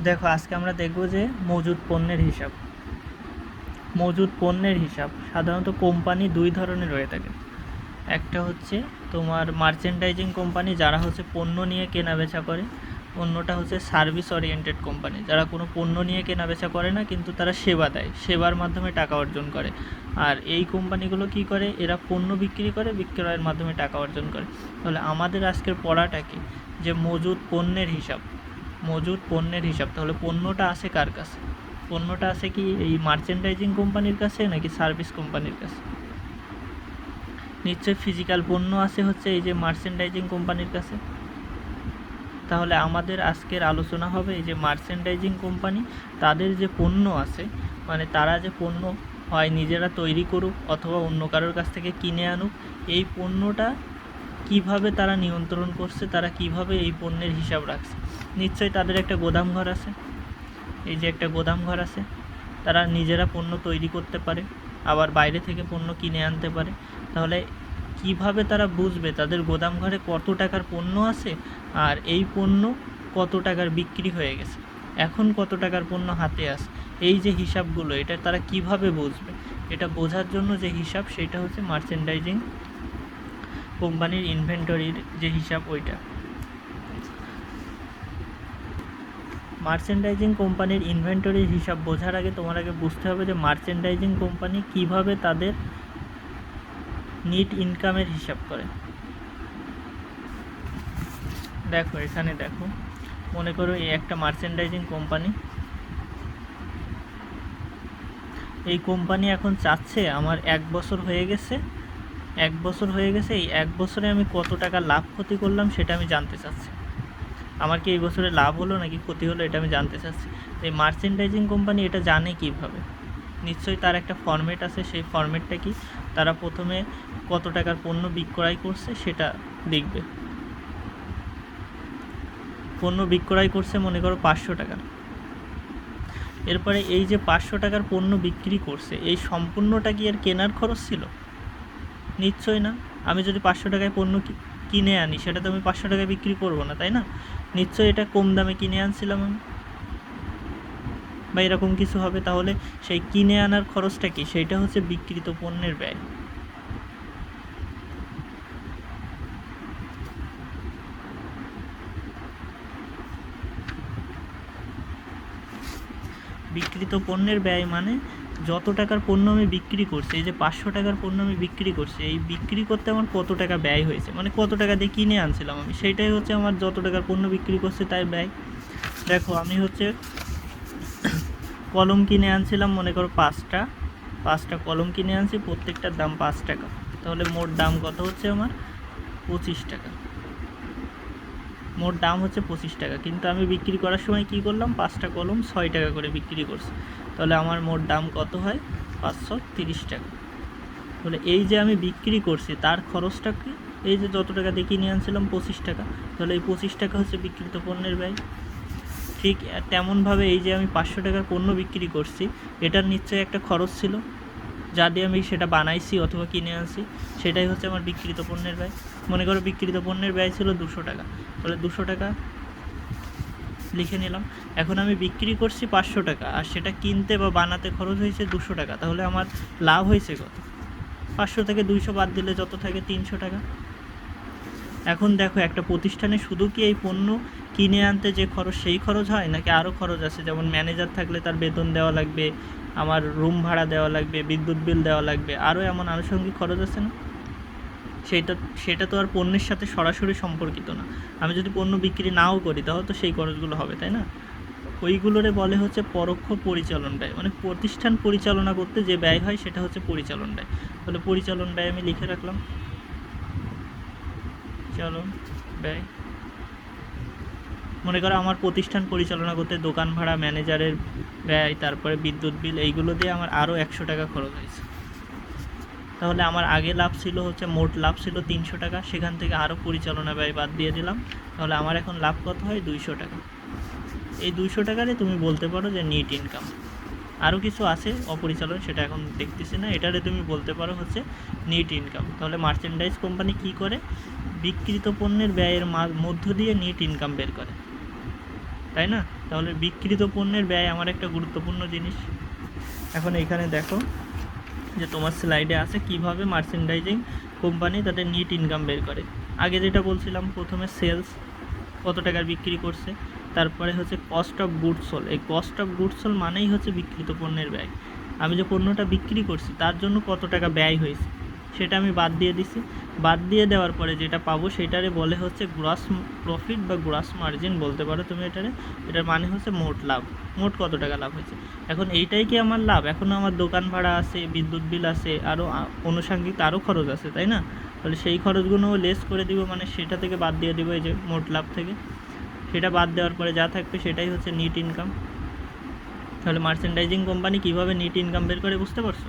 দেখো আজকে আমরা দেখব যে মজুদ পণ্যের হিসাব। মজুদ পণ্যের হিসাব সাধারণত কোম্পানি দুই ধরনের হয়ে থাকে। একটা হচ্ছে তোমার মার্চেন্ডাইজিং কোম্পানি, যারা হচ্ছে পণ্য নিয়ে কেনাবেচা করে। অন্যটা হচ্ছে সার্ভিস ওরিয়েন্টেড কোম্পানি, যারা কোনো পণ্য নিয়ে কেনাবেচা করে না, কিন্তু তারা সেবা দেয়, সেবার মাধ্যমে টাকা অর্জন করে। আর এই কোম্পানিগুলো কি করে, এরা পণ্য বিক্রি করে, বিক্রয়ের মাধ্যমে টাকা অর্জন করে। তাহলে আমাদের আজকের পড়াটা কি, যে মজুদ পণ্যের হিসাব। মজুদ পণ্যের হিসাব, তাহলে পণ্যটা আছে কার কাছে? পণ্যটা আছে কি এই মার্চেন্ডাইজিং কোম্পানির কাছে নাকি সার্ভিস কোম্পানির কাছে? নিশ্চয়ই ফিজিক্যাল পণ্য আছে হচ্ছে এই যে মার্চেন্ডাইজিং কোম্পানির কাছে। তাহলে আমাদের আজকের আলোচনা হবে এই যে মার্চেন্ডাইজিং কোম্পানি, তাদের যে পণ্য আছে, মানে তারা যে পণ্য হয় নিজেরা তৈরি করুক অথবা অন্য কারোর কাছ থেকে কিনে আনুক, এই পণ্যটা কিভাবে তারা নিয়ন্ত্রণ করছে, তারা কিভাবে এই পণ্যের হিসাব রাখছে। নিশ্চয়ই তাদের একটা গোদামঘর আছে, এই যে একটা গোদামঘর আছে, তারা নিজেরা পণ্য তৈরি করতে পারে, আবার বাইরে থেকে পণ্য কিনে আনতে পারে। তাহলে কিভাবে তারা বুঝবে তাদের গোদামঘরে কত টাকার পণ্য আছে আর এই পণ্য কত টাকার বিক্রি হয়ে গেছে, এখন কত টাকার পণ্য হাতে আসে? এই যে হিসাবগুলো, এটা তারা কিভাবে বুঝবে? এটা বোঝার জন্য যে হিসাব, সেটা হচ্ছে মার্চেন্ডাইজিং কোম্পানির ইনভেন্টরির যে হিসাব, ওইটা। মার্চেন্ডাইজিং কোম্পানির ইনভেন্টরির হিসাব বোঝার আগে তোমার আগে বুঝতে হবে যে মার্চেন্ডাইজিং কোম্পানি কিভাবে তাদের নেট ইনকামের হিসাব করে। দেখো এখানে দেখো, মনে করো এই একটা মার্চেন্ডাইজিং কোম্পানি, এই কোম্পানি এখন চাচ্ছে আমার 1 বছর হয়ে গেছে, 1 বছর হয়ে গেছে, এই 1 বছরে আমি কত টাকা লাভ ক্ষতি করলাম সেটা আমি জানতে চাচ্ছি। আমার কি এই বছরে লাভ হলো নাকি ক্ষতি হলো, এটা আমি জানতে চাচ্ছি। এই মার্চেন্ডাইজিং কোম্পানি এটা জানে কিভাবে? নিশ্চয়ই তার একটা ফরম্যাট আছে, সেই ফরম্যাটটা কি, তারা প্রথমে কত টাকার পণ্য বিক্রয় করছে সেটা লিখবে। পণ্য বিক্রয় করছে মনে করো 500 টাকা। এরপরে এই যে 500 টাকার পণ্য বিক্রি করছে, এই সম্পূর্ণটা কি এর কেনার খরচ ছিল? নিশ্চয়ই না। আমি যদি 500 টাকায় পণ্য কিনে আনি, সেটা তো আমি 500 টাকায় বিক্রি করবো না, তাই না? নিশ্চয়ই এটা কম দামে কিনে আনছিলাম আমি, বা এরকম কিছু হবে। তাহলে সেই কিনে আনার খরচটা কি, সেইটা হচ্ছে বিক্রিত পণ্যের ব্যয়। বিক্রিত পণ্যের ব্যয় মানে যত টাকার পণ্য আমি বিক্রি করছি, এই যে 500 টাকার পণ্য আমি বিক্রি করছি, এই বিক্রি করতে আমার কত টাকা ব্যয় হয়েছে, মানে কত টাকা দিয়ে কিনে আনছিলাম আমি, সেইটাই হচ্ছে আমার যত টাকার পণ্য বিক্রি করছে তাই ব্যয়। দেখো আমি হচ্ছে কলম কিনে আনছিলাম মনে করো 5টা কলম কিনে আনছি, প্রত্যেকটার দাম 5 টাকা। তাহলে মোট দাম কত হচ্ছে আমার? 25 টাকা। মোট দাম হচ্ছে 25 টাকা, কিন্তু আমি বিক্রি করার সময় কি করলাম, 5টা কলম 6 টাকা করে বিক্রি করছি। তাহলে আমার মোট দাম কত হয়? 530 টাকা। তাহলে এই যে আমি বিক্রি করছি তার খরচটা কি, এই যে যত টাকা দিয়ে কিনে আনছিলাম 25 টাকা, তাহলে এই 25 টাকা হচ্ছে বিক্রিত পণ্যের ব্যয়। ঠিক তেমনভাবে এই যে আমি 500 টাকার পণ্য বিক্রি করছি, এটার নিশ্চয়ই একটা খরচ ছিল, যা দিয়ে আমি সেটা বানাইছি অথবা কিনে আনছি, সেটাই হচ্ছে আমার বিক্রিত পণ্যের ব্যয়। মনে করো বিক্রিত পণ্যের ব্যয় ছিল 200 টাকা, তাহলে 200 টাকা লিখে নিলাম। এখন আমি বিক্রি করছি 500 টাকা, আর সেটা কিনতে বা বানাতে খরচ হয়েছে 200 টাকা, তাহলে আমার লাভ হয়েছে কত? 500 থেকে 200 বাদ দিলে যত থাকে 300 টাকা। এখন দেখো একটা প্রতিষ্ঠানে শুধু কি এই পণ্য কিনে আনতে যে খরচ, সেই খরচ হয় নাকি আরও খরচ আছে? যেমন ম্যানেজার থাকলে তার বেতন দেওয়া লাগবে, আমার রুম ভাড়া দেওয়া লাগবে, বিদ্যুৎ বিল দেওয়া লাগবে, আরও এমন আনুষঙ্গিক খরচ আছে না? সেটা তো আর পণ্যের সাথে সরাসরি সম্পর্কিত না। আমি যদি পণ্য বিক্রি নাও করি তাহলে তো সেই খরচগুলো হবে, তাই না? ওইগুলোরে বলে হচ্ছে পরোক্ষ পরিচালন ব্যয়, মানে প্রতিষ্ঠান পরিচালনা করতে যে ব্যয় হয় সেটা হচ্ছে পরিচালন ব্যয়। তাহলে পরিচালন ব্যয় আমি লিখে রাখলাম, পরিচালন ব্যয়। মনে করো আমার প্রতিষ্ঠান পরিচালনা করতে দোকান ভাড়া, ম্যানেজারের ব্যয়, তারপরে বিদ্যুৎ বিল, এইগুলো দিয়ে আমার আরও 100 টাকা খরচ হয়েছে। তাহলে আমার আগে লাভ ছিল হচ্ছে, মোট লাভ ছিল 300 টাকা, সেখান থেকে আরও পরিচালনা ব্যয় বাদ দিয়ে দিলাম, তাহলে আমার এখন লাভ কত হয়? 200 টাকা। এই 200 টাকারে তুমি বলতে পারো যে নেট ইনকাম। আরও কিছু আছে অপরিচালন, সেটা এখন দেখতেছি না, এটারে তুমি বলতে পারো হচ্ছে নেট ইনকাম। তাহলে মার্চেন্ডাইজ কোম্পানি কি করে? বিক্রিত পণ্যের ব্যয়ের মধ্য দিয়ে নেট ইনকাম বের করে, তাই না? তাহলে বিক্রিত পণ্যের ব্যয় আমার একটা গুরুত্বপূর্ণ জিনিস। এখন এইখানে দেখো যে তোমার স্লাইডে আছে কিভাবে মার্চেন্ডাইজিং কোম্পানি তাদের নিট ইনকাম বের করে। আগে যেটা বলছিলাম, প্রথমে সেলস কত টাকার বিক্রি করছে, তারপরে হচ্ছে কস্ট অফ গুডস সোল্ড। এই কস্ট অফ গুডস সোল্ড মানেই হচ্ছে বিক্রিত পণ্যের ব্যয়। আমি যে পণ্যটা বিক্রি করছি তার জন্য কত টাকা ব্যয় হয়েছে সেটা আমি বাদ দিয়ে দিছি। বাদ দিয়ে দেওয়ার পরে যেটা পাবো সেটারে বলে হচ্ছে গ্রস প্রফিট বা গ্রস মার্জিন বলতে পারো তুমি এটার মানে হচ্ছে মোট লাভ, মোট কত টাকা লাভ হয়েছে। এখন এইটাই কি আমার লাভ? এখনও আমার দোকান ভাড়া আছে, বিদ্যুৎ বিল আছে, আরও আনুষঙ্গিক আরও খরচ আছে, তাই না? তাহলে সেই খরচগুলোও লেস করে দিব, মানে সেটা থেকে বাদ দিয়ে দিব এই যে মোট লাভ থেকে। সেটা বাদ দেওয়ার পরে যা থাকবে সেটাই হচ্ছে নিট ইনকাম। তাহলে মার্চেন্ডাইজিং কোম্পানি কীভাবে নিট ইনকাম বের করে বুঝতে পারছো?